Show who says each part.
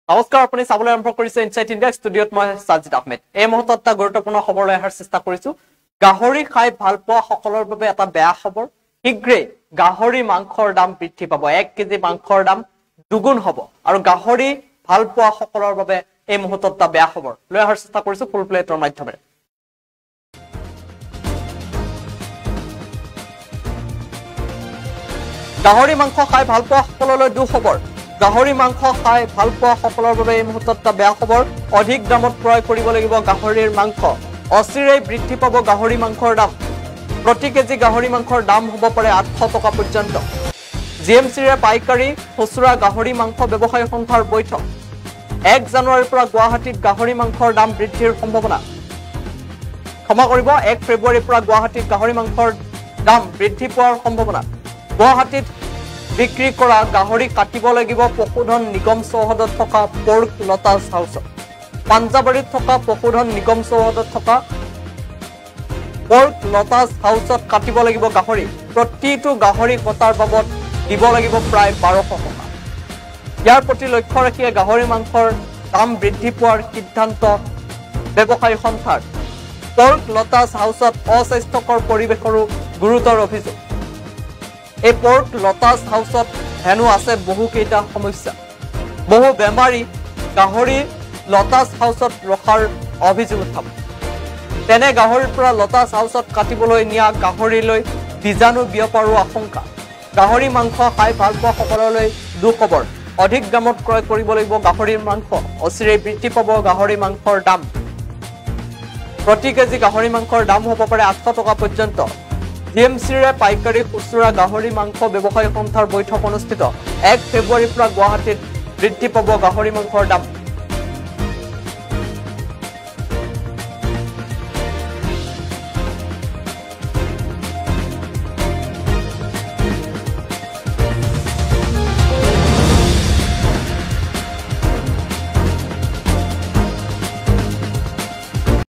Speaker 1: নমস্কাৰ আপুনি চাবলৈ আৰম্ভ কৰিছে ইনসাইট ইণ্ডিয়া ষ্টুডিঅ'ত মই সাজিদ আহমেদ এই মুহূৰ্তত এটা গুৰুত্বপূৰ্ণ খবৰ লৈ অহাৰ চেষ্টা কৰিছো গাহৰি খাই ভাল পোৱা সকলৰ বাবে এটা বেয়া খবৰ শীঘ্ৰেই গাহৰি মাংসৰ দাম বৃদ্ধি পাব 1 কেজি মাংসৰ দাম দুগুণ হ'ব আৰু গাহৰি ভাল পোৱা সকলৰ বাবে এই মুহূৰ্তত এটা বেয়া খবৰ লৈ অহাৰ চেষ্টা কৰিছো ফুল প্লেটৰ মাধ্যমেৰে গাহৰি মাংস খাই ভাল পোৱা সকললৈ দুখবৰ গাহৰি মাংস খাই ভাল পোৱা সকলৰ বাবে এই মুহূৰ্তত এটা বেয়া খবৰ অধিক দামত ক্ৰয় কৰিব লাগিব গাহৰিৰ মাংস অচিৰেই বৃদ্ধি পাব গাহৰি মাংসৰ দাম প্ৰতি কেজি গাহৰি মাংসৰ দাম হ'ব পাৰে 800 টকা পৰ্যন্ত জিএমচিৰে পাইকাৰী খুচুৰা গাহৰি মাংস ব্যৱসায়ী সংস্থাৰ বৈঠক 1 জানুৱাৰীৰ পৰা গুৱাহাটীত গাহৰি মাংসৰ দাম বৃদ্ধিৰ সম্ভাৱনা ক্ষমা কৰিব 1 ফেব্ৰুৱাৰীৰ পৰা গুৱাহাটীত গাহৰি মাংসৰ দাম বৃদ্ধি পোৱাৰ সম্ভাৱনা গুৱাহাটীত বিক্ৰী কৰা গাহৰি কাটিব লাগিব পশুধন নিগম চৌহদত থকা পৰ্ক লটাছ হাউচত পাঞ্জাবাৰীত থকা পশুধন নিগম চৌহদত থকা পৰ্ক লটাছ হাউচত কাটিব লাগিব গাহৰি প্ৰতিটো গাহৰি কটাৰ বাবদ দিব লাগিব প্ৰায় 1200 টকা ইয়াৰ প্ৰতি লক্ষ্য ৰাখি গাহৰি মাংসৰ দাম বৃদ্ধি পোৱাৰ সিদ্ধান্ত ব্যৱসায়ী সংস্থাৰ পৰ্ক লটাছ হাউচত অস্বাস্থ্যকৰ পৰিৱেশৰো গুৰুতৰ অভিযোগ এই পৰ্ক লটাছ হাউচত হেনো আছে বহু কেইটা সমস্যা বহু বেমাৰী গাহৰি লটাছ হাউচত ৰখাৰ অভিযোগ উঠাব তেনে গাহৰিৰ পৰা লটাছ হাউচত কাটিবলৈ নিয়া গাহৰিলৈ বীজাণু বিয়পাৰো আশংকা গাহৰি মাংস খাই ভাল পোৱা সকললৈ দুখবৰ অধিক দামত ক্ৰয় কৰিব লাগিব গাহৰিৰ মাংস অচিৰেই বৃদ্ধি পাব গাহৰি মাংসৰ দাম প্ৰতি কেজি গাহৰি মাংসৰ দাম হ'ব পাৰে 800 টকা পৰ্যন্ত জিএমচিৰে পাইকাৰী খুচুৰা গাহৰি মাংস ব্যৱসায়ী সংস্থাৰ বৈঠক অনুষ্ঠিত 1 ফেব্ৰুৱাৰীৰ পৰা গুৱাহাটীত বৃদ্ধি পাব গাহৰি মাংসৰ দাম